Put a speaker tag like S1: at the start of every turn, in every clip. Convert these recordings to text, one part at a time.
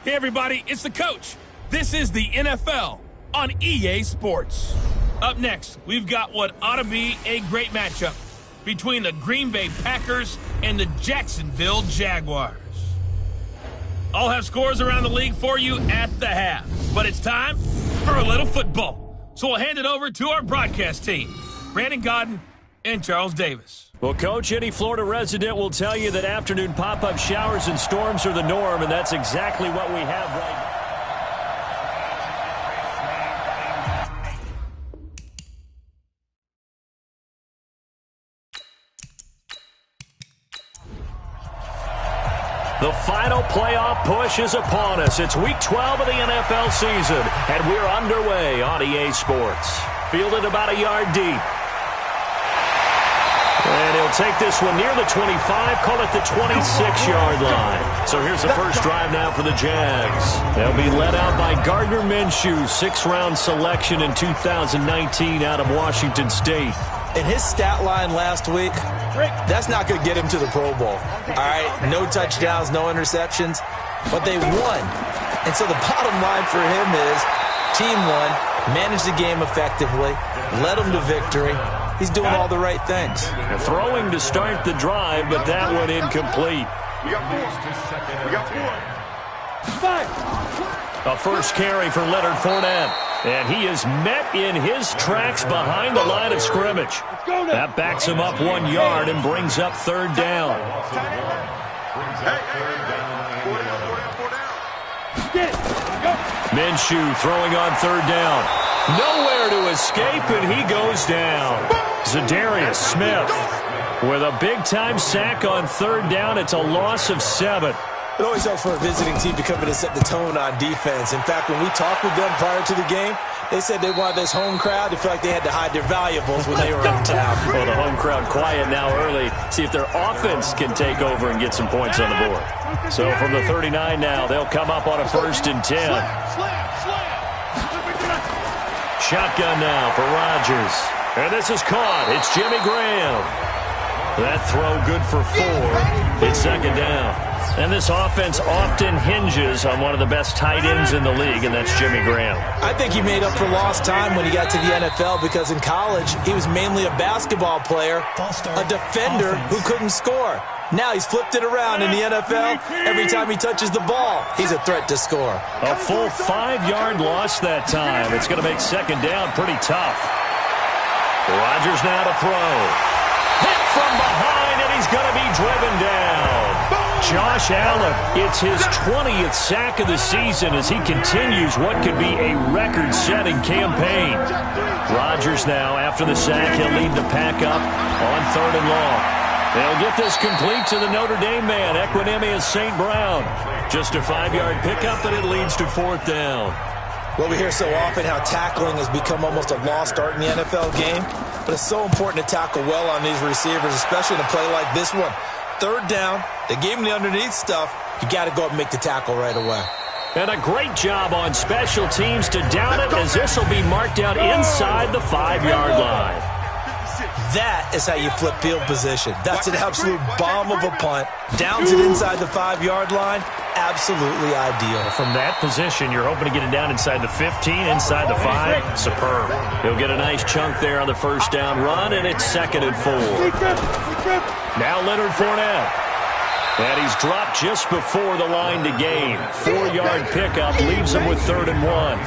S1: Hey, everybody, it's the coach. This is the NFL on EA Sports. Up next, we've got what ought to be a great matchup between the Green Bay Packers and the Jacksonville Jaguars. I'll have scores around the league for you at the half, but it's time for a little football. So we'll hand it over to our broadcast team, Brandon Godden and Charles Davis.
S2: Well, Coach, any Florida resident will tell you that afternoon pop-up showers and storms are the norm, and that's exactly what we have right now. The final playoff push is upon us. It's Week 12 of the NFL season, and we're underway on EA Sports. Fielded about a yard deep. And he'll take this one near the 25, call it the 26-yard line. So here's the first drive now for the Jags. They'll be led out by Gardner Minshew, sixth-round selection in 2019 out of Washington State.
S3: In his stat line last week, that's not going to get him to the Pro Bowl. All right, no touchdowns, no interceptions, but they won. And so the bottom line for him is team won, managed the game effectively, led them to victory. He's doing all the right things.
S2: Throwing to start the drive, but that one incomplete. A first carry for Leonard Fournette. And he is met in his tracks behind the line of scrimmage. That backs him up 1 yard and brings up third down. Minshew throwing on third down. Nowhere to escape, and he goes down. Zadarius Smith with a big-time sack on third down. It's a loss of 7.
S3: It always helps for a visiting team to come in and set the tone on defense. In fact, when we talked with them prior to the game, they said they wanted this home crowd to feel like they had to hide their valuables when they were in town.
S2: Well, the home crowd quiet now early. See if their offense can take over and get some points on the board. So from the 39 now, they'll come up on a 1st and 10. Shotgun now for Rodgers. And this is caught. It's Jimmy Graham. That throw good for 4. It's second down. And this offense often hinges on one of the best tight ends in the league, and that's Jimmy Graham.
S3: I think he made up for lost time when he got to the NFL because in college, he was mainly a basketball player, a defender who couldn't score. Now he's flipped it around in the NFL. Every time he touches the ball, he's a threat to score.
S2: A full 5-yard loss that time. It's going to make second down pretty tough. Rodgers now to throw. Hit from behind, and he's going to be driven down. Josh Allen, it's his 20th sack of the season as he continues what could be a record-setting campaign. Rodgers now, after the sack, he'll lead the pack up on 3rd and long. They'll get this complete to the Notre Dame man, Equanimeous St. Brown. Just a 5-yard pickup, and it leads to 4th down.
S3: Well, we hear so often how tackling has become almost a lost art in the NFL game, but it's so important to tackle well on these receivers, especially in a play like this one. 3rd down, they gave him the underneath stuff. You got to go up and make the tackle right away.
S2: And a great job on special teams to down it, as this will be marked down inside the 5-yard line.
S3: That is how you flip field position. That's an absolute bomb of a punt. Downs it inside the 5-yard line. Absolutely ideal.
S2: From that position, you're hoping to get it down inside the 15, inside the 5. Superb. He'll get a nice chunk there on the first down run, and it's 2nd and 4. Now Leonard Fournette. And he's dropped just before the line to gain. 4-yard pickup leaves him with 3rd and 1.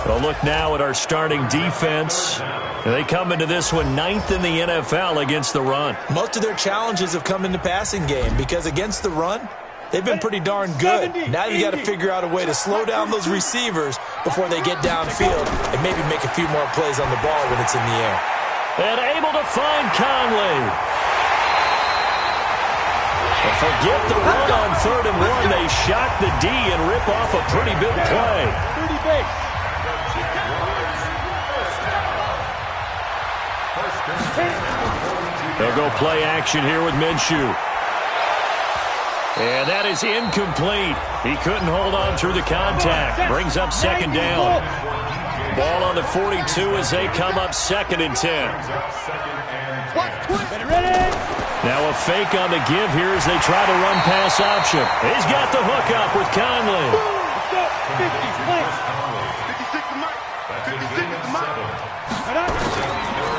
S2: We'll look now at our starting defense. They come into this one 9th in the NFL against the run.
S3: Most of their challenges have come in the passing game because against the run, they've been pretty darn good. Now you got to figure out a way to slow down those receivers before they get downfield and maybe make a few more plays on the ball when it's in the air.
S2: And able to find Conley. Forget the run on 3rd and 1. They shock the D and rip off a pretty big play. They'll go play action here with Minshew. And that is incomplete. He couldn't hold on through the contact. Brings up 2nd down. Ball on the 42 as they come up 2nd and 10. Now a fake on the give here as they try to run pass option. He's got the hook up with Conley.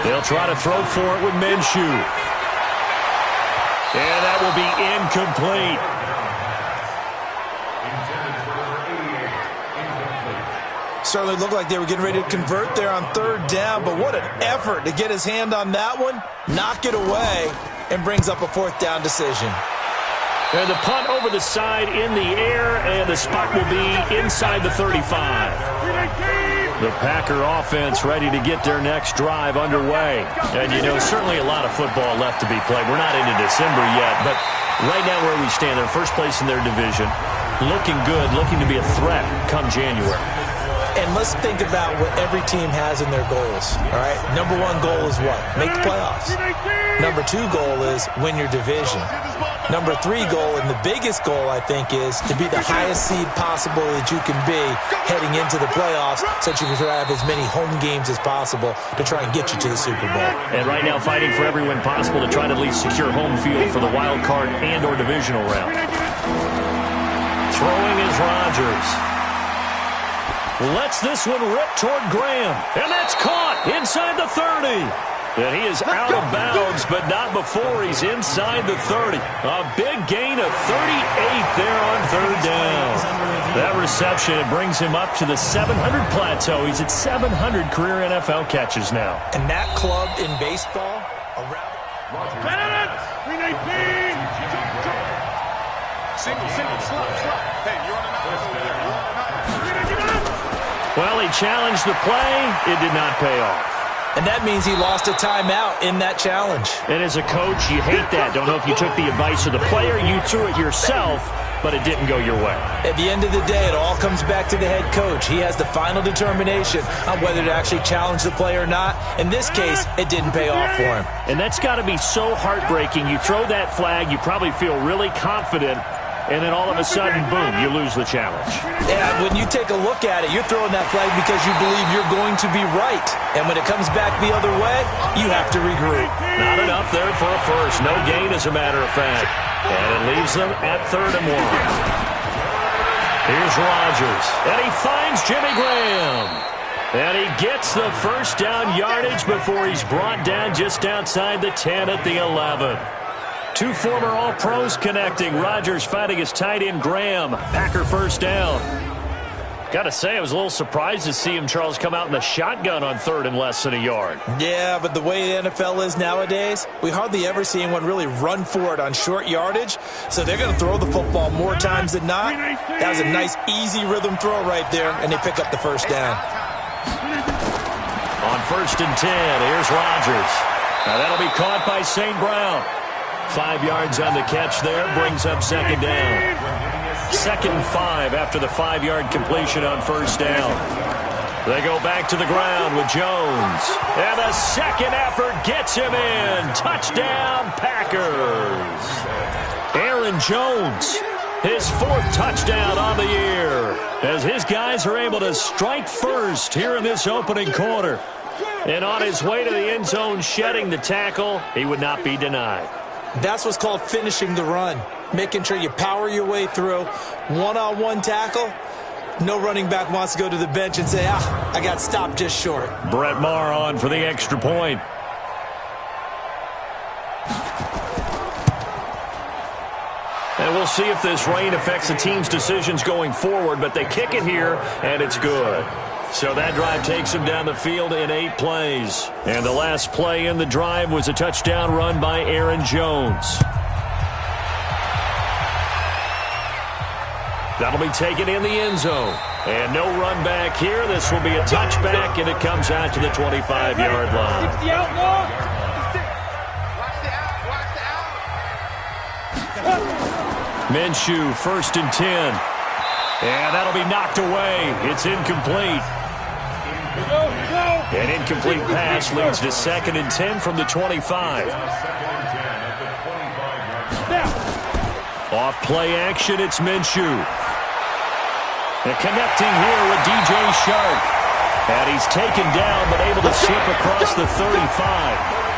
S2: They'll try to throw for it with Minshew. And that will be incomplete.
S3: Certainly looked like they were getting ready to convert there on third down, but what an effort to get his hand on that one, knock it away, and brings up a fourth down decision.
S2: And the punt over the side in the air, and the spot will be inside the 35. The Packer offense ready to get their next drive underway. And, you know, certainly a lot of football left to be played. We're not into December yet, but right now where we stand, they're first place in their division, looking good, looking to be a threat come January.
S3: And let's think about what every team has in their goals, all right? Number one goal is what? Make the playoffs. Number two goal is win your division. Number three goal, and the biggest goal, I think, is to be the highest seed possible that you can be heading into the playoffs so that you can have as many home games as possible to try and get you to the Super Bowl.
S2: And right now fighting for every win possible to try to at least secure home field for the wild card and or divisional round. Throwing is Rodgers. Lets this one rip toward Graham. And that's caught inside the 30. And he is out of bounds, but not before he's inside the 30. A big gain of 38 there on third down. That reception brings him up to the 700 plateau. He's at 700 career NFL catches now.
S3: And that club in baseball around...
S4: Single, slot. Hey, you're on the mountain.
S2: Well, he challenged the play. It did not pay off.
S3: And that means he lost a timeout in that challenge.
S2: And as a coach, you hate that. Don't know if you took the advice of the player. You threw it yourself, but it didn't go your way.
S3: At the end of the day, it all comes back to the head coach. He has the final determination on whether to actually challenge the play or not. In this case, it didn't pay off for him.
S2: And that's got to be so heartbreaking. You throw that flag, you probably feel really confident, and then all of a sudden, boom, you lose the challenge.
S3: Yeah, when you take a look at it, you're throwing that flag because you believe you're going to be right. And when it comes back the other way, you have to regroup.
S2: Not enough there for a first. No gain, as a matter of fact. And it leaves them at 3rd and 1. Here's Rodgers. And he finds Jimmy Graham. And he gets the first down yardage before he's brought down just outside the 10 at the 11. Two former All-Pros connecting. Rodgers fighting his tight end Graham. Packer first down. Got to say, I was a little surprised to see him, Charles, come out in the shotgun on 3rd and less than a yard.
S3: Yeah, but the way the NFL is nowadays, we hardly ever see anyone really run for it on short yardage. So they're going to throw the football more times than not. That was a nice, easy rhythm throw right there, and they pick up the first down.
S2: On 1st and 10, here's Rodgers. Now that'll be caught by St. Brown. 5 yards on the catch there, brings up 2nd down. 2nd and 5 after the 5-yard completion on 1st down. They go back to the ground with Jones. And a second effort gets him in. Touchdown, Packers. Aaron Jones, his 4th touchdown on the year, as his guys are able to strike first here in this opening quarter. And on his way to the end zone, shedding the tackle, he would not be denied.
S3: That's what's called finishing the run. Making sure you power your way through. One-on-one tackle. No running back wants to go to the bench and say, I got stopped just short.
S2: Brett Maher on for the extra point. And we'll see if this rain affects the team's decisions going forward, but they kick it here, and it's good. So that drive takes him down the field in 8 plays. And the last play in the drive was a touchdown run by Aaron Jones. That'll be taken in the end zone. And no run back here. This will be a touchback, and it comes out to the 25-yard line. Minshew, 1st and 10. And that'll be knocked away. It's incomplete. An incomplete pass leads to 2nd and 10 from the 25. Off play action, it's Minshew. And connecting here with DJ Shark. And he's taken down but able to slip across the 35.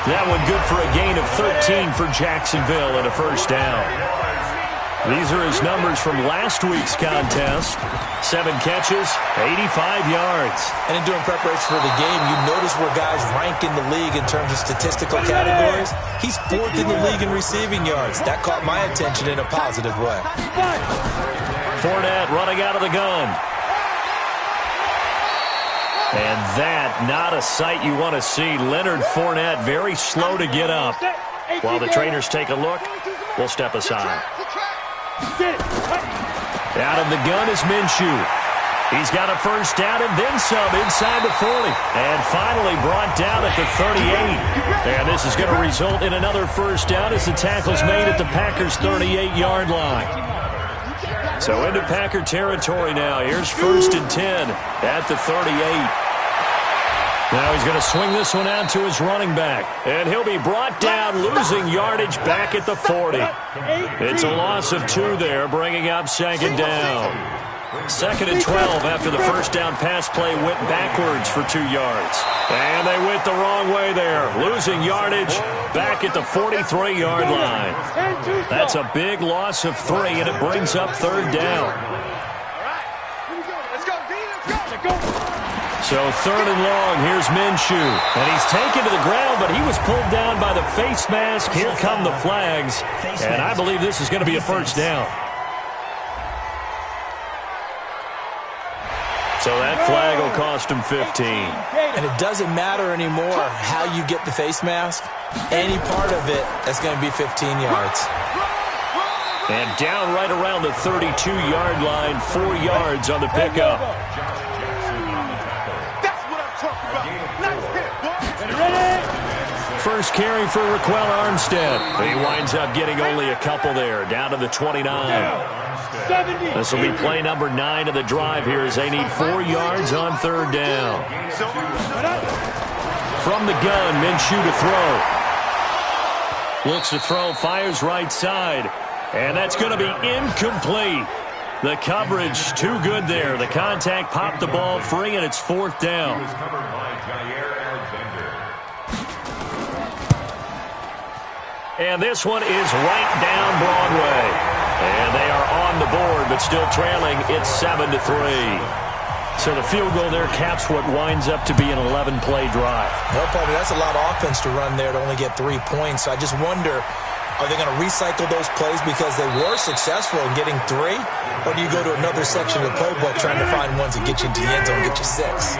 S2: That one good for a gain of 13 for Jacksonville and a first down. These are his numbers from last week's contest. 7 catches, 85 yards.
S3: And in doing preparation for the game, you notice where guys rank in the league in terms of statistical categories. He's 4th in the league in receiving yards. That caught my attention in a positive way.
S2: Fournette running out of the gun. And that, not a sight you want to see. Leonard Fournette very slow to get up. While the trainers take a look, we'll step aside. Out of the gun is Minshew. He's got a first down and then some inside the 40. And finally brought down at the 38. And this is going to result in another first down as the tackle's made at the Packers' 38-yard line. So into Packer territory now. Here's 1st and 10 at the 38. Now he's going to swing this one out to his running back. And he'll be brought down, losing yardage back at the 40. It's a loss of 2 there, bringing up 2nd down. 2nd and 12 after the first down pass play went backwards for 2 yards. And they went the wrong way there, losing yardage back at the 43-yard line. That's a big loss of 3, and it brings up 3rd down. So 3rd and long, here's Minshew. And he's taken to the ground, but he was pulled down by the face mask. Here come the flags. And I believe this is going to be a first down. So that flag will cost him 15.
S3: And it doesn't matter anymore how you get the face mask. Any part of it, that's going to be 15 yards.
S2: And down right around the 32-yard line, 4 yards on the pickup. First carry for Raquel Armstead. He winds up getting only a couple there, down to the 29. This will be play number 9 of the drive here as they need 4 yards on 3rd down. From the gun, Minshew to throw. Looks to throw, fires right side. And that's going to be incomplete. The coverage too good there. The contact popped the ball free, and it's 4th down. And this one is right down Broadway. And they are on the board, but still trailing. It's 7-3. So the field goal there caps what winds up to be an 11-play drive.
S3: No problem. That's a lot of offense to run there to only get 3 points. So I just wonder, are they going to recycle those plays because they were successful in getting 3? Or do you go to another section of the playbook trying to find ones that get you into the end zone and get you 6?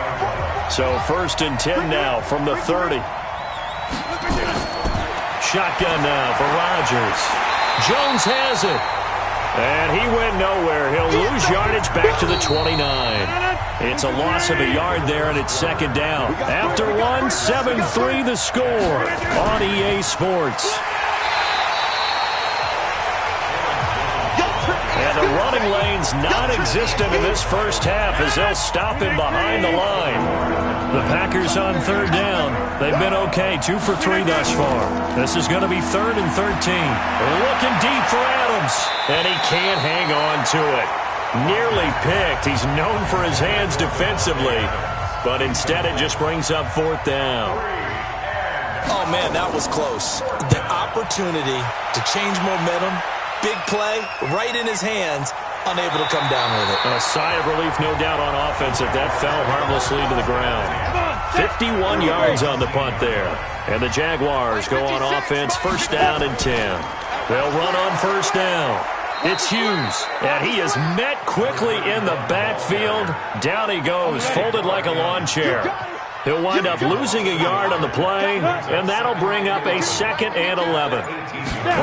S2: So 1st and 10 now from the 30. Shotgun now for Rodgers. Jones has it. And he went nowhere. He'll lose yardage back to the 29. It's a loss of a yard there, and it's 2nd down. After 1, 7-3 the score on EA Sports. And the running lane's non-existent in this first half as they'll stop him behind the line. The Packers on 3rd down. They've been okay, 2 for 3 thus far. This is going to be 3rd and 13. Looking deep for Adams, and he can't hang on to it. Nearly picked. He's known for his hands defensively, but instead it just brings up 4th down.
S3: Oh, man, that was close. The opportunity to change momentum, big play, right in his hands, unable to come down with it.
S2: A sigh of relief, no doubt, on offense if that fell harmlessly to the ground. 51 yards on the punt there. And the Jaguars go on offense, 1st down and 10. They'll run on 1st down. It's Hughes, and he is met quickly in the backfield. Down he goes, folded like a lawn chair. He'll wind up losing a yard on the play, and that'll bring up a 2nd and 11.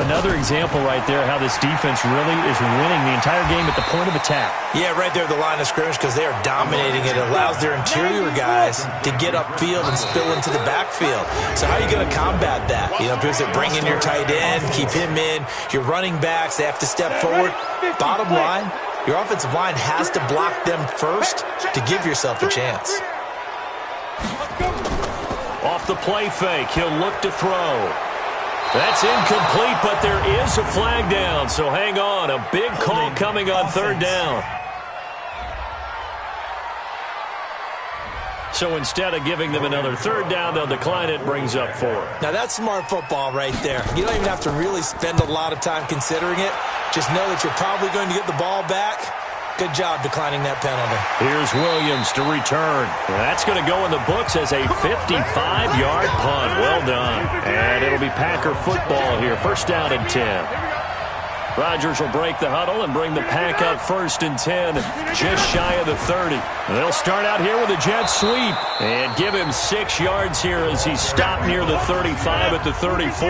S2: Another example right there how this defense really is winning the entire game at the point of attack.
S3: Yeah, right there at the line of scrimmage because they are dominating it. It allows their interior guys to get upfield and spill into the backfield. So how are you going to combat that? You know, because they bring in your tight end, keep him in. Your running backs, they have to step forward. Bottom line, your offensive line has to block them first to give yourself a chance.
S2: Off the play fake, he'll look to throw. That's incomplete, but there is a flag down, so hang on. A big call coming on 3rd down. So instead of giving them another third down, they'll decline it, brings up 4.
S3: Now, that's smart football right there. You don't even have to really spend a lot of time considering it. Just know that you're probably going to get the ball back. Good job declining that penalty.
S2: Here's Williams to return. That's going to go in the books as a 55-yard punt. Well done. And it'll be Packer football here. First down and 10. Rodgers will break the huddle and bring the Pack up 1st and 10, just shy of the 30. They'll start out here with a jet sweep and give him 6 yards here as he's stopped near the 35 at the 34.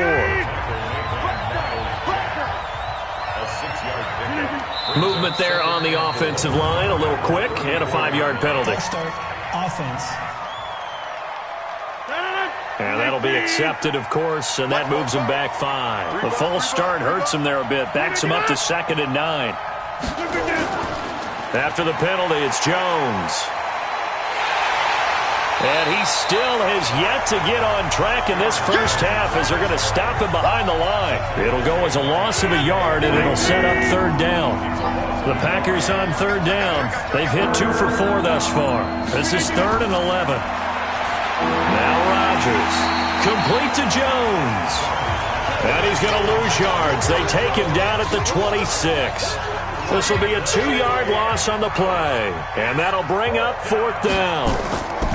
S2: Movement there on the offensive line, a little quick, and a 5-yard penalty.
S5: Start offense.
S2: And that'll be accepted, of course, and that moves him back 5. The false start hurts him there a bit, backs him up to 2nd and 9. After the penalty, it's Jones. And he still has yet to get on track in this first half as they're going to stop him behind the line. It'll go as a loss of a yard, and it'll set up 3rd down. The Packers on 3rd down. They've hit 2 for 4 thus far. This is 3rd and 11. Now Rodgers, complete to Jones. And he's going to lose yards. They take him down at the 26. This will be a 2-yard loss on the play. And that'll bring up 4th down.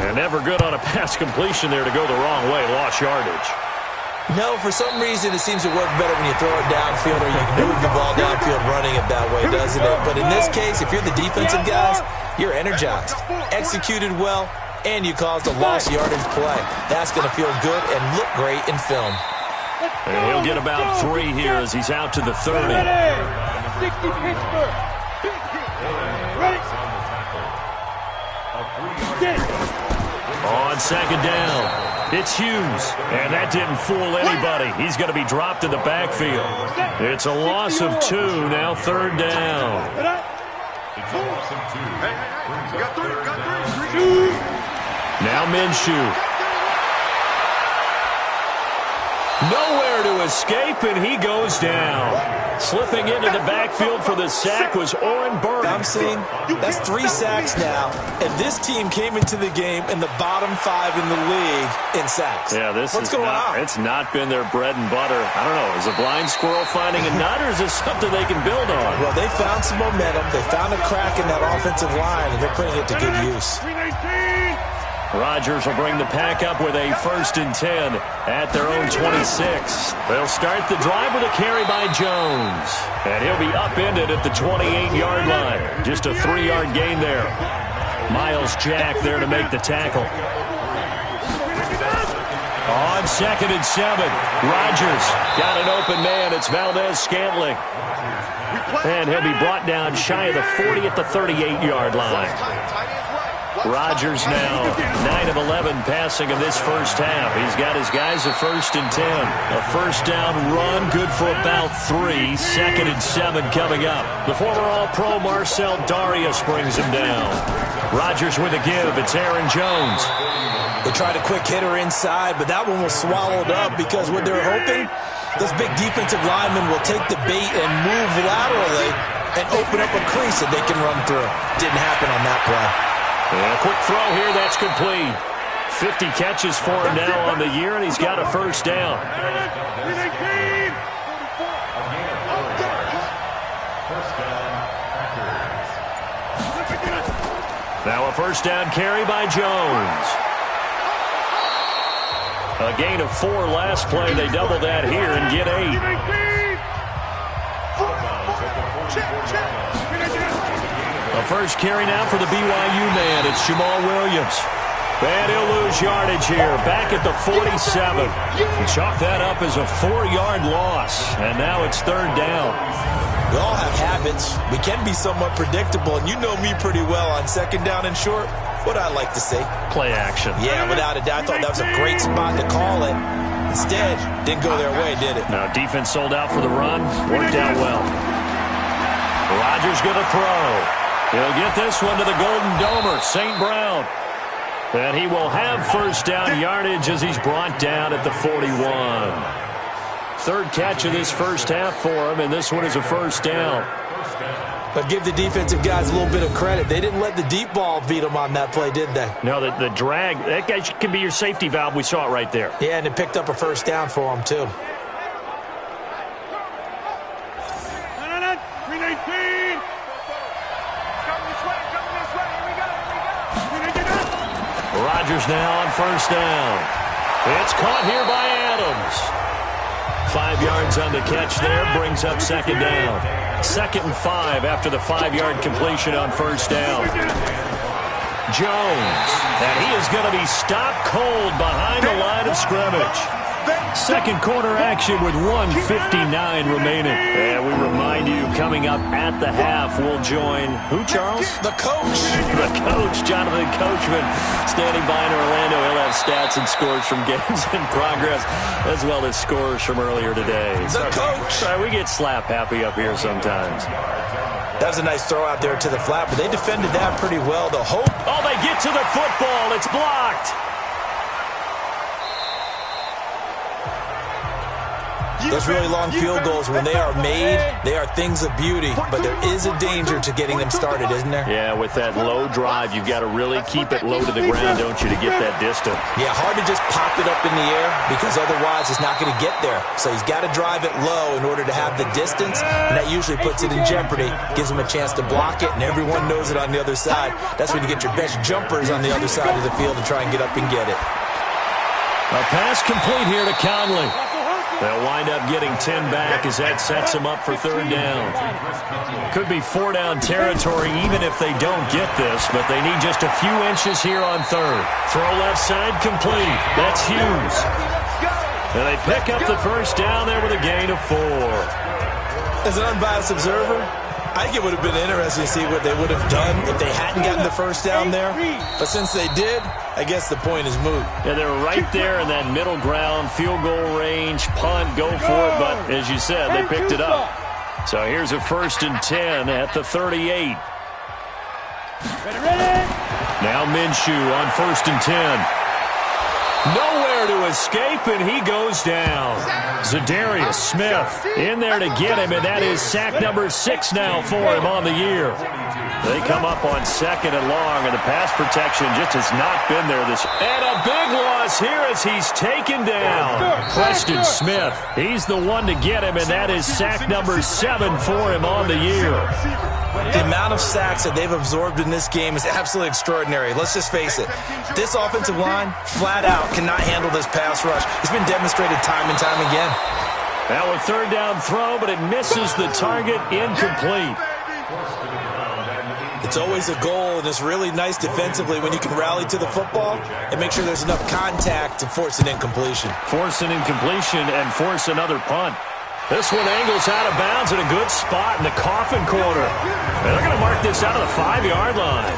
S2: And never good on a pass completion there to go the wrong way. Lost yardage.
S3: No, for some reason it seems to work better when you throw it downfield or you can move the ball downfield running it that way, doesn't it? But in this case, if you're the defensive guys, you're energized, executed well, and you caused a lost yardage play. That's going to feel good and look great in film.
S2: And he'll get about 3 here as he's out to the 30.
S4: 60 Pittsburgh.
S2: On 2nd down, it's Hughes, and that didn't fool anybody. He's going to be dropped in the backfield. It's a loss of 2, now 3rd down. Now Minshew. Nowhere to escape, and he goes down. Slipping into the backfield for the sack was Oren Burks.
S3: I'm seeing that's 3 sacks now, and this team came into the game in the bottom 5 in the league in sacks.
S2: Yeah,
S3: What's going on?
S2: It's not been their bread and butter. I don't know. Is a blind squirrel finding a nut, or is this something they can build on?
S3: Well, they found some momentum. They found a crack in that offensive line, and they're putting it to good use.
S2: Rodgers will bring the Pack up with a 1st and 10 at their own 26. They'll start the drive with a carry by Jones. And he'll be upended at the 28-yard line. Just a 3-yard gain there. Miles Jack there to make the tackle. On 2nd and 7, Rodgers got an open man. It's Valdez-Scantling. And he'll be brought down shy of the 40 at the 38-yard line. Rodgers now 9 of 11 passing in this first half. He's got his guys a 1st and 10. A first down run, good for about 3. 2nd and 7 coming up. The former All-Pro Marcel Darius brings him down. Rodgers with a give. It's Aaron Jones.
S3: They tried a quick hitter inside, but that one was swallowed up because what they're hoping, this big defensive lineman will take the bait and move laterally and open up a crease that they can run through. Didn't happen on that play.
S2: And a quick throw here, that's complete. 50 catches for him now on the year, and he's got a first down. Now a first down carry by Jones. A gain of 4 last play. They double that here and get 8. A first carry now for the BYU man. It's Jamal Williams. And he'll lose yardage here. Back at the 47. Chalk that up as a 4-yard loss. And now it's 3rd down.
S3: We all have habits. We can be somewhat predictable. And you know me pretty well on 2nd down and short. What I like to say?
S2: Play action.
S3: Yeah, without a doubt. I thought that was a great spot to call it. Instead, didn't go their way, did it?
S2: Now defense sold out for the run. Worked out well. Rodgers going to throw. He'll get this one to the Golden Domer, St. Brown. And he will have first down yardage as he's brought down at the 41. 3rd catch of this first half for him, and this one is a first down.
S3: But give the defensive guys a little bit of credit. They didn't let the deep ball beat them on that play, did they?
S2: No, the drag, that guy can be your safety valve. We saw it right there.
S3: Yeah, and it picked up a first down for them, too.
S2: Rodgers now on first down. It's caught here by Adams. 5 yards on the catch there, brings up second down. 2nd and 5 after the 5-yard completion on first down. Jones, and he is going to be stopped cold behind the line of scrimmage. Second quarter action with 1:59 remaining. And we remind you, coming up at the half, we'll join who, Charles?
S3: The coach.
S2: The coach, Jonathan Coachman, standing by in Orlando. He'll have stats and scores from games in progress, as well as scores from earlier today.
S3: The coach.
S2: Sorry, we get slap happy up here sometimes.
S3: That was a nice throw out there to the flat, but they defended that pretty well. The hope.
S2: Oh, they get to the football. It's blocked.
S3: Those really long field goals, when they are made, they are things of beauty. But there is a danger to getting them started, isn't there?
S2: Yeah, with that low drive, you've got to really keep it low to the ground, don't you, to get that distance.
S3: Yeah, hard to just pop it up in the air because otherwise it's not going to get there. So he's got to drive it low in order to have the distance, and that usually puts it in jeopardy, gives him a chance to block it, and everyone knows it on the other side. That's when you get your best jumpers on the other side of the field to try and get up and get it.
S2: A pass complete here to Conley. They'll wind up getting 10 back as that sets them up for third down. Could be 4-down territory even if they don't get this, but they need just a few inches here on third. Throw left side complete. That's Hughes. And they pick up the first down there with a gain of 4.
S3: As an unbiased observer, I think it would have been interesting to see what they would have done if they hadn't gotten the first down there. But since they did, I guess the point is moot.
S2: Yeah, they're right there in that middle ground, field goal range, punt, go for it. But as you said, they picked it up. So here's a 1st and 10 at the 38. Now Minshew on 1st and 10. Nowhere to escape, and he goes down. Za'Darius Smith in there to get him, and that is sack number 6 now for him on the year. They come up on 2nd and long, and the pass protection just has not been there this year. And a big loss here as he's taken down. Preston Smith, he's the one to get him, and that is sack number 7 for him on the year.
S3: The amount of sacks that they've absorbed in this game is absolutely extraordinary. Let's just face it. This offensive line, flat out, cannot handle this pass rush. It's been demonstrated time and time again.
S2: Now a 3rd down throw, but it misses the target, incomplete.
S3: It's always a goal, and it's really nice defensively when you can rally to the football and make sure there's enough contact to force an incompletion.
S2: Force an incompletion and force another punt. This one angles out of bounds in a good spot in the coffin corner. And they're going to mark this out of the 5-yard line.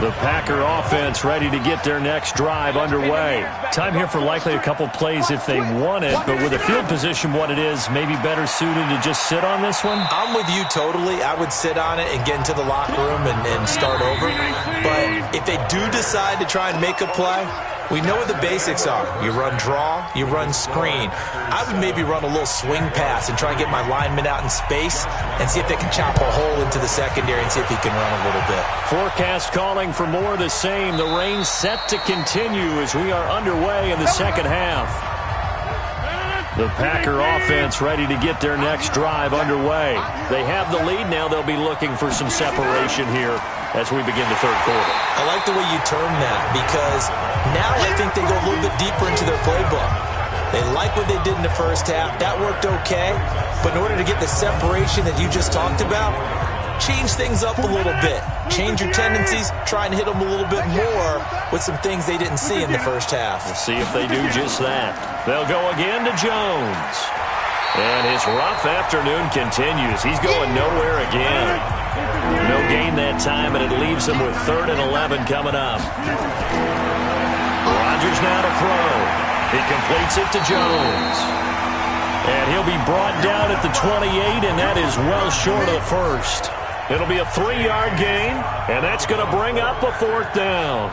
S2: The Packer offense ready to get their next drive underway. Time here for likely a couple plays if they want it, but with the field position what it is, maybe better suited to just sit on this one?
S3: I'm with you totally. I would sit on it and get into the locker room and start over. But if they do decide to try and make a play, we know what the basics are. You run draw, you run screen. I would maybe run a little swing pass and try and get my lineman out in space and see if they can chop a hole into the secondary and see if he can run a little bit.
S2: Forecast calling for more of the same. The rain set to continue as we are underway in the second half. The Packer offense ready to get their next drive underway. They have the lead now. They'll be looking for some separation here as we begin the third quarter.
S3: I like the way you term that because now I think they go a little bit deeper into their playbook. They like what they did in the first half. That worked okay. But in order to get the separation that you just talked about, change things up a little bit. Change your tendencies. Try and hit them a little bit more with some things they didn't see in the first half.
S2: We'll see if they do just that. They'll go again to Jones. And his rough afternoon continues. He's going nowhere again. No gain that time, and it leaves him with 3rd and 11 coming up. Rodgers now to throw. He completes it to Jones. And he'll be brought down at the 28, and that is well short of the first. It'll be a 3-yard gain, and that's going to bring up a 4th down.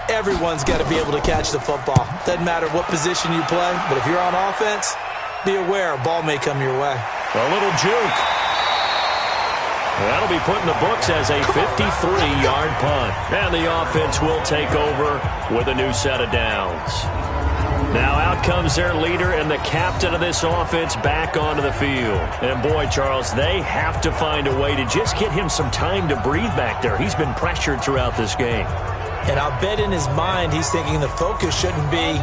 S3: Everyone's got to be able to catch the football. Doesn't matter what position you play, but if you're on offense, be aware a ball may come your way.
S2: A little juke. That'll be put in the books as a 53-yard punt. And the offense will take over with a new set of downs. Now out comes their leader and the captain of this offense back onto the field. And boy, Charles, they have to find a way to just get him some time to breathe back there. He's been pressured throughout this game.
S3: And I'll bet in his mind he's thinking the focus shouldn't be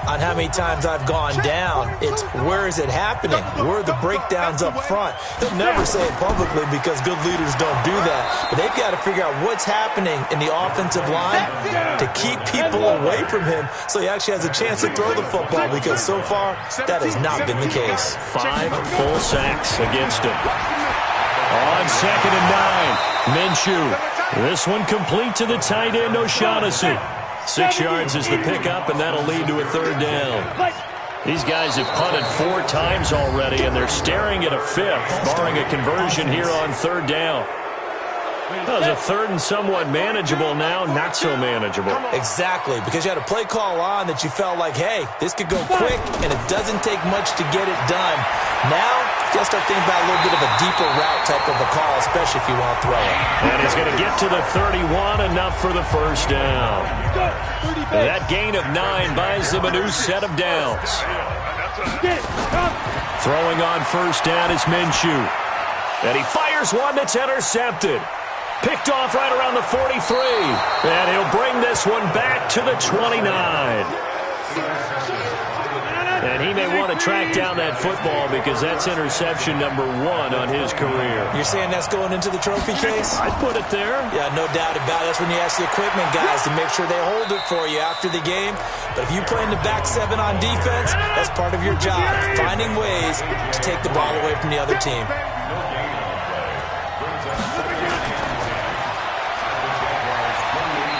S3: on how many times I've gone down. It's where is it happening? Where are the breakdowns up front? He'll never say it publicly because good leaders don't do that. But they've got to figure out what's happening in the offensive line to keep people away from him so he actually has a chance to throw the football, because so far that has not been the case.
S2: 5 full sacks against him. On 2nd and 9, Minshew. This one complete to the tight end, O'Shaughnessy. 6 yards is the pickup, and that'll lead to a 3rd down. These guys have punted 4 times already, and they're staring at a 5th, barring a conversion here on 3rd down. That was a 3rd and somewhat manageable, now not so manageable.
S3: Exactly, because you had a play call on that you felt like, hey, this could go quick, and it doesn't take much to get it done. Now, you got to start thinking about a little bit of a deeper route type of a call, especially if you want to throw it.
S2: And he's going to get to the 31, enough for the 1st down. That gain of 9 buys them a new set of downs. Throwing on 1st down is Minshew. And he fires one that's intercepted. Picked off right around the 43. And he'll bring this one back to the 29. And he may want to track down that football because that's interception number 1 on his career.
S3: You're saying that's going into the trophy case?
S2: I'd put it there.
S3: Yeah, no doubt about it. That's when you ask the equipment guys to make sure they hold it for you after the game. But if you play in the back 7 on defense, that's part of your job, finding ways to take the ball away from the other team.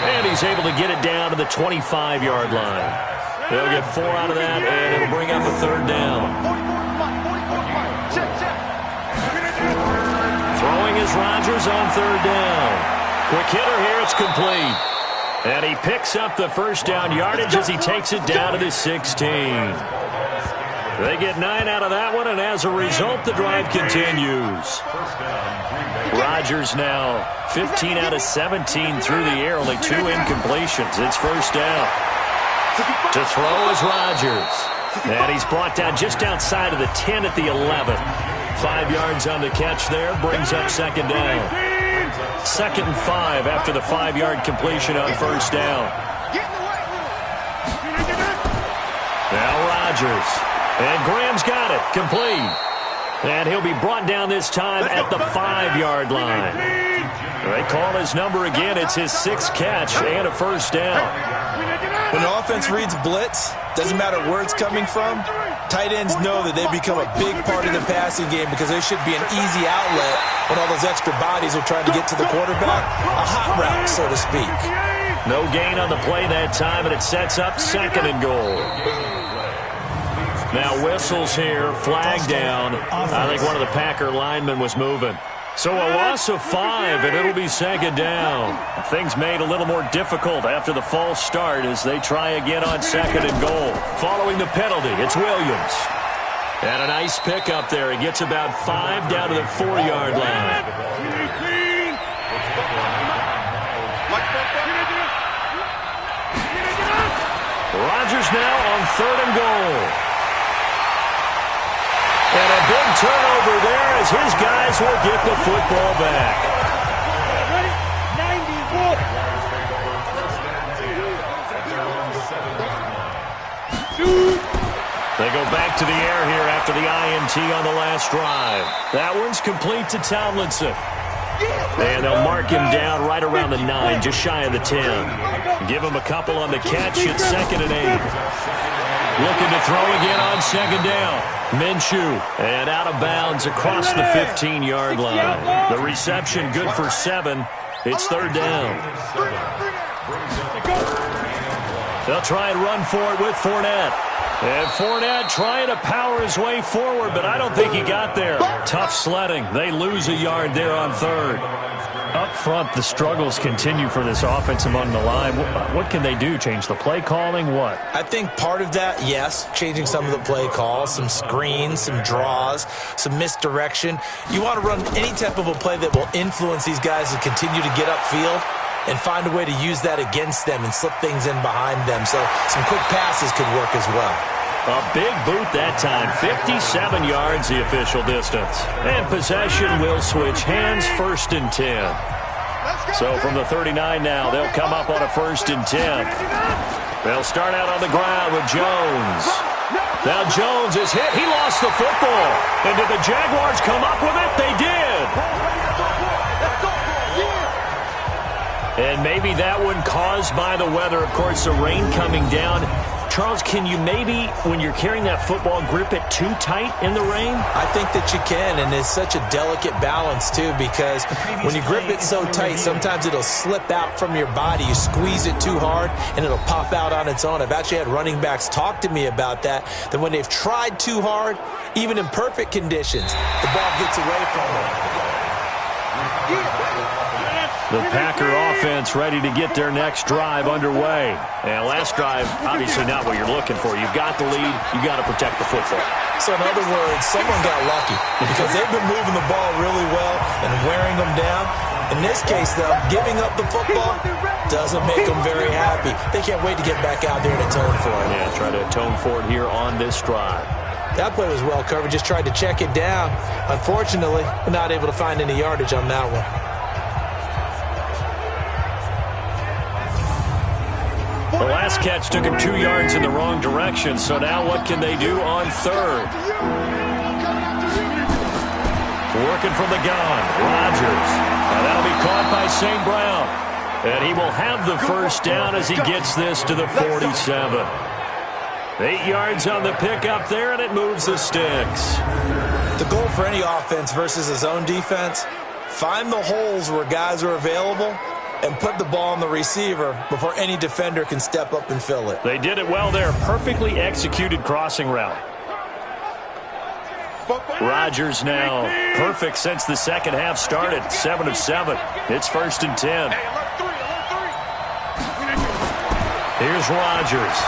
S2: And he's able to get it down to the 25-yard line. They'll get 4 out of that, and it'll bring up a 3rd down. Throwing is Rodgers on 3rd down. Quick hitter here, it's complete. And he picks up the 1st down yardage as he takes it down to the 16. They get 9 out of that one, and as a result, the drive continues. Rodgers now 15 out of 17 through the air, only 2 incompletions. It's 1st down. To throw is Rodgers. And he's brought down just outside of the 10 at the 11. 5 yards on the catch there, brings up 2nd down. 2nd and 5 after the 5-yard completion on 1st down. Now Rodgers. And Graham's got it, complete. And he'll be brought down this time at the 5-yard line. They call his number again. It's his 6th catch and a 1st down.
S3: When the offense reads blitz, doesn't matter where it's coming from, tight ends know that they become a big part of the passing game because they should be an easy outlet when all those extra bodies are trying to get to the quarterback. A hot route, so to speak.
S2: No gain on the play that time, and it sets up 2nd and goal. Now whistles here, flag down. I think one of the Packer linemen was moving. So a loss of 5, and it'll be 2nd down. Things made a little more difficult after the false start as they try again on 2nd and goal. Following the penalty, it's Williams. And a nice pickup there. He gets about 5 down to the 4-yard line. Rodgers now on 3rd and goal. And a big turnover there as his guys will get the football back. They go back to the air here after the INT on the last drive. That one's complete to Tomlinson. And they'll mark him down right around the 9, just shy of the 10. Give him a couple on the catch. It's 2nd and 8. Looking to throw again on 2nd down. Minshew, and out of bounds across the 15-yard line. The reception good for 7. It's 3rd down. They'll try and run for it with Fournette. And Fournette trying to power his way forward, but I don't think he got there. Tough sledding. They lose a yard there on third. Up front, the struggles continue for this offense among the line. What can they do? Change the play calling? What?
S3: I think part of that, yes, changing some of the play calls, some screens, some draws, some misdirection. You want to run any type of a play that will influence these guys to continue to get upfield and find a way to use that against them and slip things in behind them. So some quick passes could work as well.
S2: A big boot that time. 57 yards the official distance. And possession will switch hands, 1st and 10. So from the 39 now, they'll come up on a 1st and 10. They'll start out on the ground with Jones. Now Jones is hit. He lost the football. And did the Jaguars come up with it? They did. And maybe that one caused by the weather. Of course, the rain coming down. Charles, can you maybe, when you're carrying that football, grip it too tight in the rain?
S3: I think that you can, and it's such a delicate balance, too, because when you grip it so tight, sometimes it'll slip out from your body. You squeeze it too hard, and it'll pop out on its own. I've actually had running backs talk to me about that when they've tried too hard, even in perfect conditions, the ball gets away from them.
S2: The Packer offense ready to get their next drive underway. And last drive, obviously not what you're looking for. You've got the lead. You've got to protect the football.
S3: So in other words, someone got lucky because they've been moving the ball really well and wearing them down. In this case, though, giving up the football doesn't make them very happy. They can't wait to get back out there and atone for it.
S2: Yeah, try to atone for it here on this drive.
S3: That play was well covered. Just tried to check it down. Unfortunately, not able to find any yardage on that one.
S2: The last catch took him 2 yards in the wrong direction, so now what can they do on third? Working from the gun, Rodgers. Now that'll be caught by St. Brown. And he will have the first down as he gets this to the 47. 8 yards on the pickup there, and it moves the sticks.
S3: The goal for any offense versus his own defense, find the holes where guys are available and put the ball on the receiver before any defender can step up and fill it.
S2: They did it well there. Perfectly executed crossing route. Rodgers now perfect since the second half started. 7 of 7. It's 1st and 10. Here's Rodgers.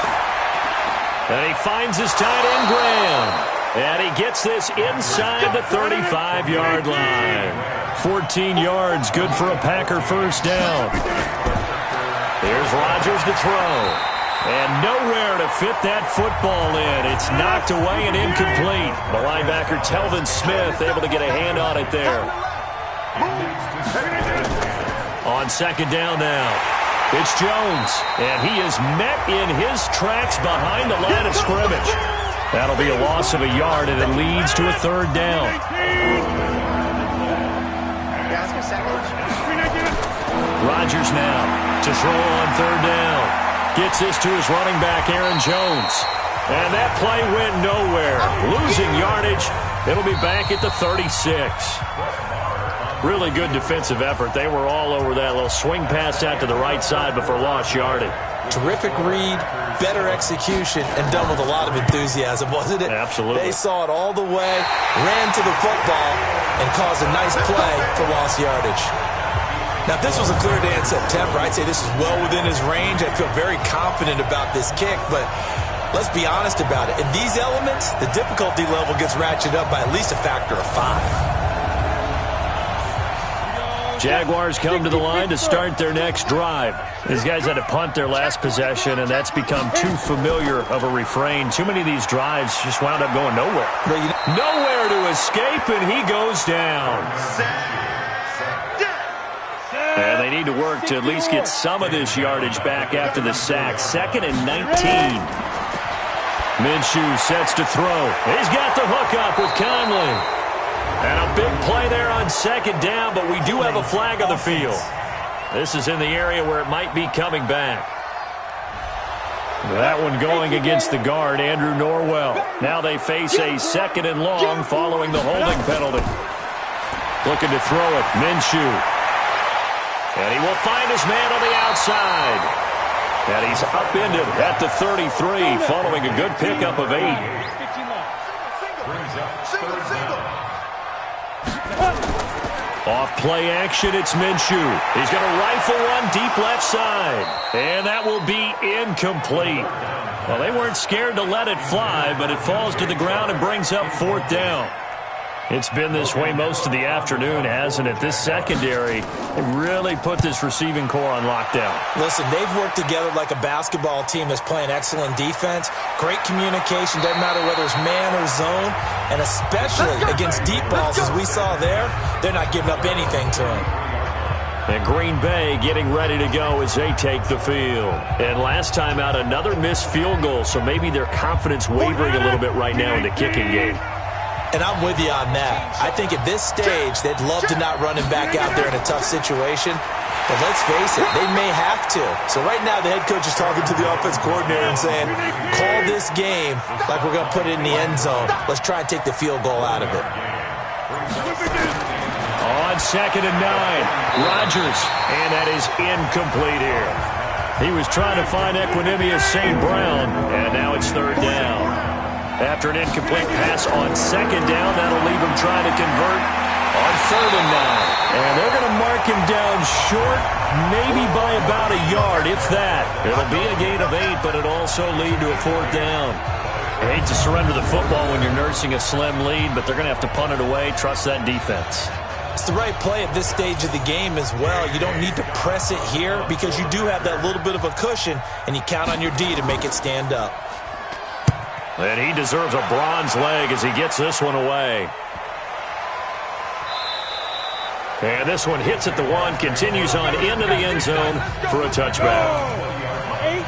S2: And he finds his tight end, Graham. And he gets this inside the 35-yard line. 14 yards, good for a Packer first down. Here's Rodgers to throw. And nowhere to fit that football in. It's knocked away and incomplete. The linebacker, Telvin Smith, able to get a hand on it there. On second down now, it's Jones. And he is met in his tracks behind the line of scrimmage. That'll be a loss of a yard, and it leads to a third down. Rodgers now to throw on third down. Gets this to his running back, Aaron Jones. And that play went nowhere. Losing yardage. It'll be back at the 36. Really good defensive effort. They were all over that little swing pass out to the right side before lost yardage.
S3: Terrific read, better execution, and done with a lot of enthusiasm, wasn't it?
S2: Absolutely.
S3: They saw it all the way, ran to the football, and caused a nice play for lost yardage. Now, if this was a clear day in September, I'd say this is well within his range. I feel very confident about this kick, but let's be honest about it. In these elements, the difficulty level gets ratcheted up by at least a factor of 5.
S2: Jaguars come to the line to start their next drive. These guys had to punt their last possession, and that's become too familiar of a refrain. Too many of these drives just wound up going nowhere. Nowhere to escape, and he goes down. And they need to work to at least get some of this yardage back after the sack. 2nd and 19. Minshew sets to throw. He's got the hookup with Conley. And a big play there on second down, but we do have a flag on the field. This is in the area where it might be coming back. That one going against the guard, Andrew Norwell. Now they face a 2nd and long following the holding penalty. Looking to throw it, Minshew. And he will find his man on the outside. And he's upended at the 33 following a good pickup of 8. Off play action, it's Minshew. He's going to rifle one deep left side. And that will be incomplete. Well, they weren't scared to let it fly, but it falls to the ground and brings up 4th down. It's been this way most of the afternoon, hasn't it? This secondary really put this receiving core on lockdown.
S3: Listen, they've worked together like a basketball team that's playing excellent defense. Great communication, doesn't matter whether it's man or zone. And especially against deep balls, as we saw there, they're not giving up anything to him.
S2: And Green Bay getting ready to go as they take the field. And last time out, another missed field goal, so maybe their confidence wavering a little bit right now in the kicking game.
S3: And I'm with you on that. I think at this stage, they'd love to not run him back out there in a tough situation. But let's face it, they may have to. So right now, the head coach is talking to the offense coordinator and saying, call this game like we're going to put it in the end zone. Let's try and take the field goal out of it.
S2: On 2nd and 9, Rodgers. And that is incomplete here. He was trying to find Equanimeous St. Brown, and now it's 3rd down. After an incomplete pass on 2nd down, that'll leave him trying to convert on 3rd and 9. And they're going to mark him down short, maybe by about a yard, if that. It'll be a gain of 8, but it'll also lead to a 4th down. I hate to surrender the football when you're nursing a slim lead, but they're going to have to punt it away. Trust that defense.
S3: It's the right play at this stage of the game as well. You don't need to press it here because you do have that little bit of a cushion, and you count on your D to make it stand up.
S2: And he deserves a bronze leg as he gets this one away. And this one hits at the 1, continues on into the end zone for a touchback.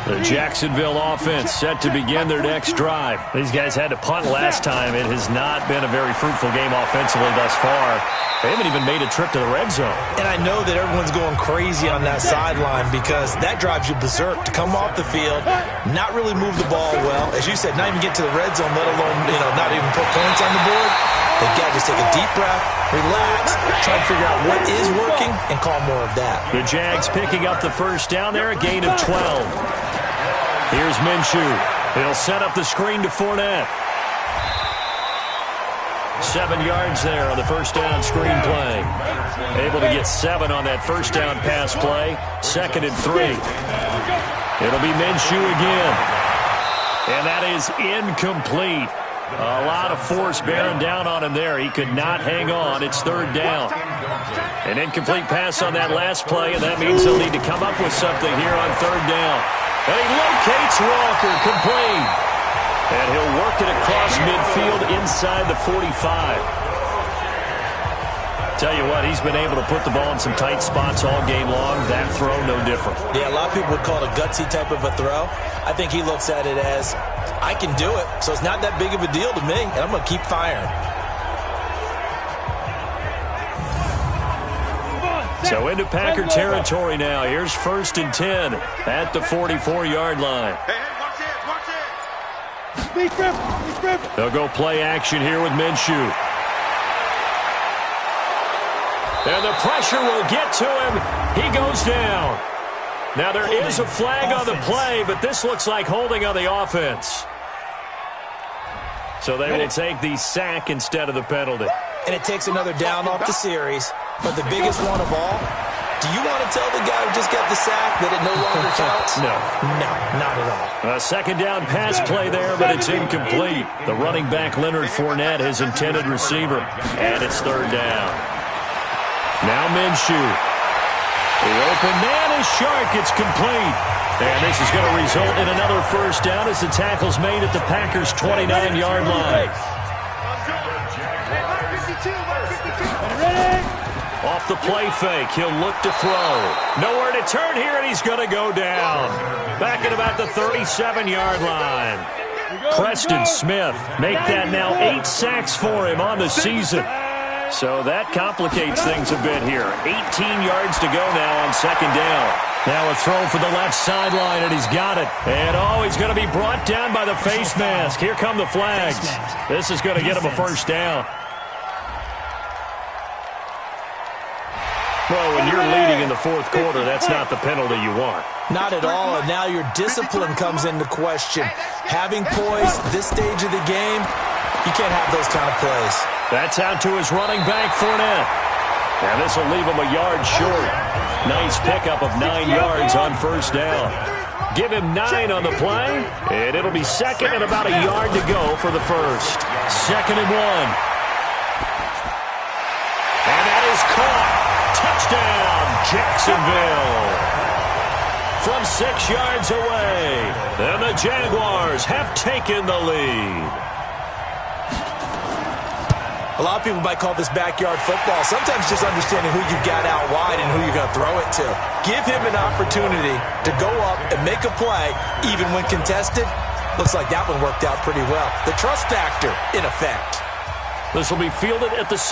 S2: The Jacksonville offense set to begin their next drive. These guys had to punt last time. It has not been a very fruitful game offensively thus far. They haven't even made a trip to the red zone. And I know that everyone's going crazy on that sideline because that drives you berserk to come off the field, not really move the ball well. As you said, not even get to the red zone, let alone, not even put points on the board. They've got to just take a deep breath, relax, try to figure out what is working, and call more of that. The Jags picking up the first down there, a gain of 12. Here's Minshew. He'll set up the screen to Fournette. 7 yards there on the first down screen play. Able to get 7 on that first down pass play. 2nd and 3. It'll be Minshew again. And that is incomplete. A lot of force bearing down on him there. He could not hang on. It's 3rd down. An incomplete pass on that last play, and that means they'll need to come up with something here on 3rd down. And he locates Walker, complete. And he'll work it across midfield inside the 45. Tell you what, he's been able to put the ball in some tight spots all game long. That throw, no different.
S3: Yeah, a lot of people would call it a gutsy type of a throw. I think he looks at it as, I can do it, so it's not that big of a deal to me, and I'm going to keep firing.
S2: So into Packer territory now. Here's 1st and 10 at the 44-yard line. They'll go play action here with Minshew. And the pressure will get to him. He goes down. Now there is a flag on the play, but this looks like holding on the offense. So they will take the sack instead of the penalty.
S3: And it takes another down off the series. But the biggest one of all, do you want to tell the guy who just got the sack that it no longer counts?
S2: No.
S3: No, not at all.
S2: A 2nd down pass play there, but it's incomplete. The running back, Leonard Fournette, his intended receiver. And it's 3rd down. Now Minshew. The open man is Shark. It's complete. And this is going to result in another first down as the tackle's made at the Packers' 29-yard line. Off the play fake, he'll look to throw. Nowhere to turn here, and he's going to go down. Back at about the 37-yard line. Preston Smith make that now 8 sacks for him on the season. So that complicates things a bit here. 18 yards to go now on 2nd down. Now a throw for the left sideline, and he's got it. And he's going to be brought down by the face mask. Here come the flags. This is going to get him a first down. Well, when you're leading in the fourth quarter, that's not the penalty you want.
S3: Not at all, and now your discipline comes into question. Having poise this stage of the game, you can't have those kind of plays.
S2: That's out to his running back, Fournette. And this will leave him a yard short. Nice pickup of 9 yards on first down. Give him 9 on the play, and it'll be second and about a yard to go for the first. 2nd and 1. And that is caught. Touchdown, Jacksonville. From 6 yards away, and the Jaguars have taken the lead.
S3: A lot of people might call this backyard football. Sometimes just understanding who you've got out wide and who you're going to throw it to. Give him an opportunity to go up and make a play, even when contested. Looks like that one worked out pretty well. The trust factor in effect.
S2: This will be fielded at the 6.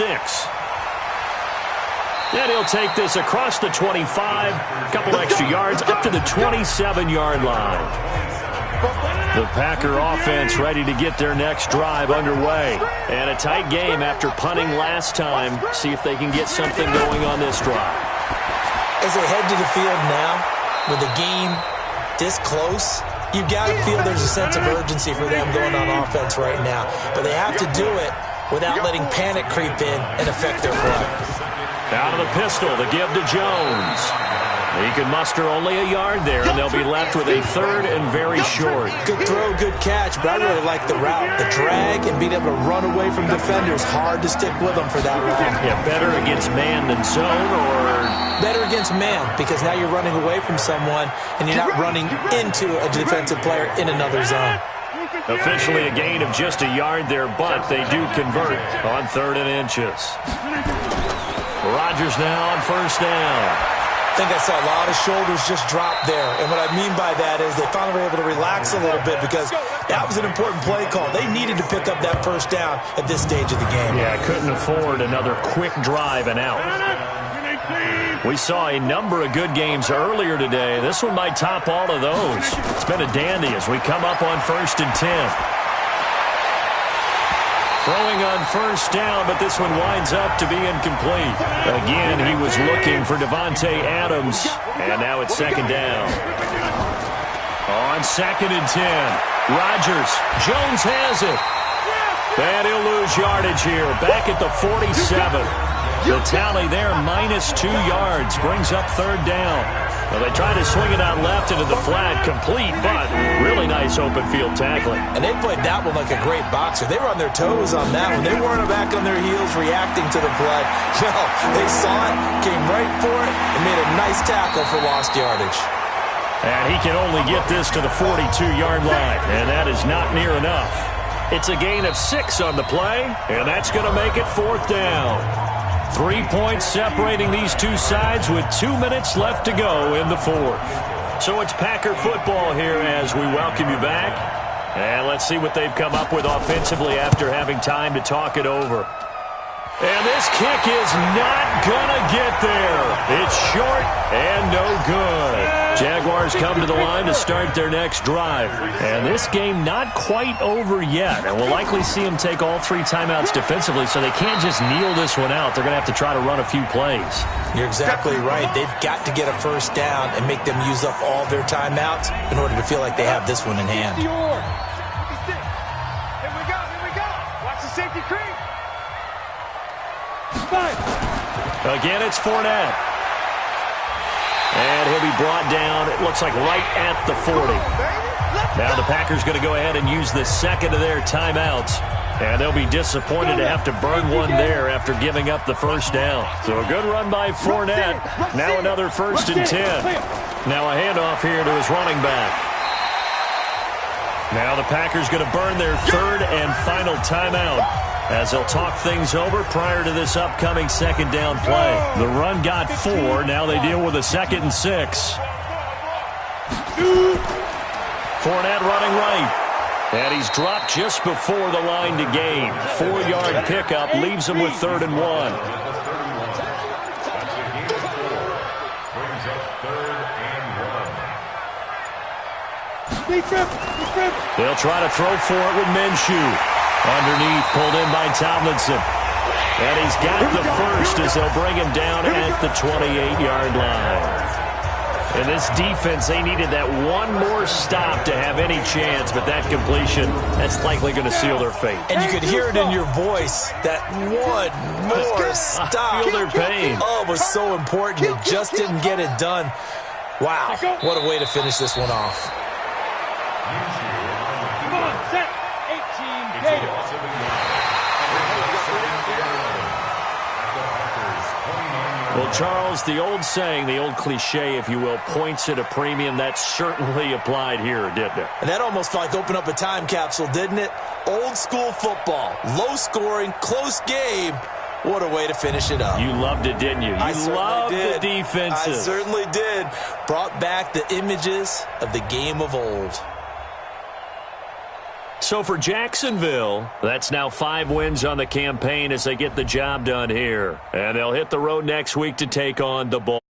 S2: And he'll take this across the 25, a couple extra yards, up to the 27-yard line. The Packer offense ready to get their next drive underway. And a tight game after punting last time. See if they can get something going on this drive.
S3: As they head to the field now, with the game this close, you've got to feel there's a sense of urgency for them going on offense right now. But they have to do it without letting panic creep in and affect their play.
S2: Out of the pistol, the give to Jones. He can muster only a yard there, and they'll be left with a 3rd and very short.
S3: Good throw, good catch, but I really like the route. The drag and being able to run away from defenders, hard to stick with them for that long.
S2: Yeah, better against man than zone, or?
S3: Better against man, because now you're running away from someone, and you're not running into a defensive player in another zone.
S2: Officially a gain of just a yard there, but they do convert on 3rd and inches. Rodgers now on first down.
S3: I think I saw a lot of shoulders just drop there. And what I mean by that is they finally were able to relax a little bit because that was an important play call. They needed to pick up that first down at this stage of the game.
S2: Yeah, couldn't afford another quick drive and out. We saw a number of good games earlier today. This one might top all of those. It's been a dandy as we come up on 1st and 10. Throwing on first down, but this one winds up to be incomplete. Again, he was looking for Devontae Adams, and now it's 2nd down. On 2nd and 10, Rodgers, Jones has it. And he'll lose yardage here, back at the 47. The tally there, -2 yards, brings up 3rd down. Well, they try to swing it out left into the flat, complete, but really nice open field tackling.
S3: And they played that one like a great boxer. They were on their toes on that one. They weren't back on their heels reacting to the play. No, they saw it, came right for it, and made a nice tackle for lost yardage.
S2: And he can only get this to the 42-yard line, and that is not near enough. It's a gain of 6 on the play, and that's going to make it 4th down. 3 points separating these two sides with 2 minutes left to go in the 4th. So it's Packer football here as we welcome you back. And let's see what they've come up with offensively after having time to talk it over. And this kick is not going to get there. It's short and no good. Jaguars come to the line to start their next drive. And this game not quite over yet. And we'll likely see them take all 3 timeouts defensively, so they can't just kneel this one out. They're going to have to try to run a few plays.
S3: You're exactly right. They've got to get a first down and make them use up all their timeouts in order to feel like they have this one in hand.
S4: Here we go. Watch the safety creep.
S2: Again, it's Fournette. And he'll be brought down, it looks like right at the 40. Now the Packers going to go ahead and use the second of their timeouts. And they'll be disappointed to have to burn one there after giving up the first down. So a good run by Fournette. Now another 1st and 10. Now a handoff here to his running back. Now the Packers going to burn their 3rd and final timeout as they'll talk things over prior to this upcoming 2nd down play. The run got 4. Now they deal with a 2nd and 6. Fournette running right. And he's dropped just before the line to gain. 4-yard pickup leaves him with 3rd and 1. They'll try to throw for it with Minshew. Underneath, pulled in by Tomlinson. And he's got the first as they'll bring him down at the 28-yard line. And this defense, they needed that one more stop to have any chance, but that completion, that's likely going to seal their fate.
S3: And you could hear it in your voice, that one more stop.
S2: I feel their pain.
S3: Oh, it was so important. It just didn't get it done. Wow, what a way to finish this one off.
S4: Come on, set. 18, Gators.
S2: Well, Charles, the old saying, the old cliche, if you will, points at a premium, that certainly applied here, didn't it?
S3: And that almost felt like opened up a time capsule, didn't it? Old school football, low scoring, close game. What a way to finish it up.
S2: You loved it, didn't you? You loved the defensive.
S3: I certainly did. Brought back the images of the game of old.
S2: So for Jacksonville, that's now 5 wins on the campaign as they get the job done here. And they'll hit the road next week to take on the Bulls.